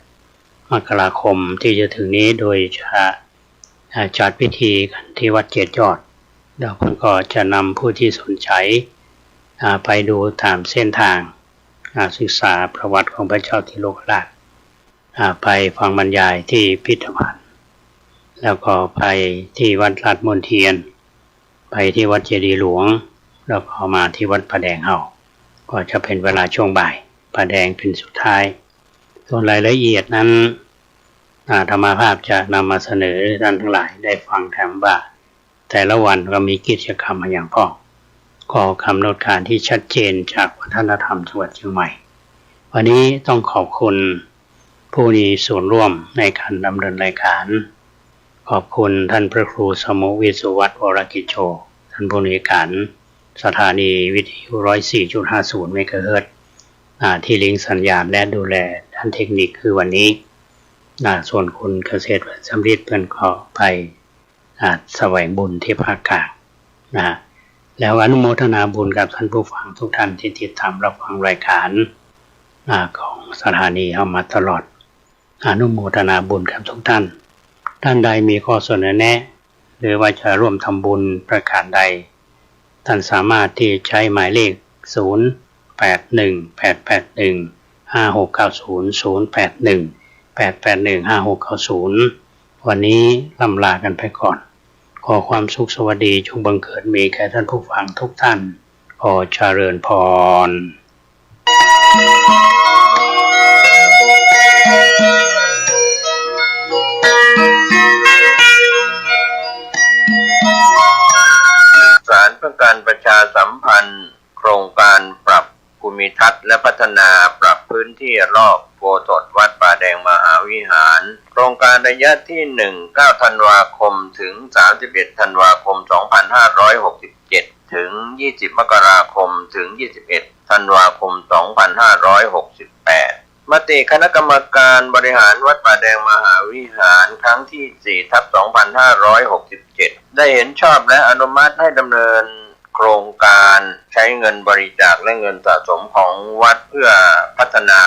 17-18 มกราคมที่จะถึงนี้โดยจะจัดพิธีกันที่วัดเจ็ดยอดแล้วเพื่อนก็จะนำผู้ที่สนใจไปดูตามเส้นทางศึกษาประวัติของพระเจ้าทิโลกราชไปฟังบรรยายที่พิพิธภัณฑ์แล้วก็ไปที่วัดลาดมนเทียนไปที่วัดเจดีย์หลวงแล้วก็มาที่วัดประแดงเฮาก็จะเป็นเวลาช่วงบ่ายประแดงเป็นสุดท้ายส่วนรายละเอียดนั้นธรรมภาพจะนำมาเสนอท่านทั้งหลายได้ฟังแถมว่าแต่ละวันก็มีกิจกรรมอย่างพ้องขอกำหนดการที่ชัดเจนจากวัฒนธรรมจังหวัดเชียงใหม่วันนี้ต้องขอบคุณผู้มีส่วนร่วมในการดำเนินรายการขอบคุณท่านพระครูสมุวิสุวัฒน์วรกิจโชท่านผู้อำนวยการสถานีวิทยุ 104.50 เมกะเฮิรตซ์ที่ลิงก์สัญญาณและดูแลด้านเทคนิคคือวันนี้ส่วนคุณเกษตรสำริดเพื่อนก็ไปแสวงบุญที่ภาคกลางแล้วอนุโมทนาบุญกับท่านผู้ฟังทุกท่านที่ติดตามรับฟังรายการของสถานีเข้ามาตลอดอนุโมทนาบุญกับทุกท่านท่านใดมีข้อเสนอแนะหรือว่าจะร่วมทำบุญประการใดท่านสามารถที่ใช้หมายเลข0818815690 วันนี้ลำลากันไปก่อนขอความสุขสวัสดีจงบังเกิดมีแก่ท่านผู้ฟังทุกท่านขอเจริญพรสารเพื่อการประชาสัมพันธ์โครงการปรับภูมิทัศน์และพัฒนาปรับพื้นที่รอบโบสถ์วัดป่าแดงมหาวิหารโครงการระยะที่ 9 ธันวาคมถึง 31 ธันวาคม 2567 ถึง 20 มกราคมถึง 21 ธันวาคม 2568 มติคณะกรรมการบริหารวัดป่าแดงมหาวิหารครั้งที่ 4/2567 ได้เห็นชอบและอนุมัติให้ดำเนินโครงการใช้เงินบริจาคและเงินสะสมของวัดเพื่อพัฒนา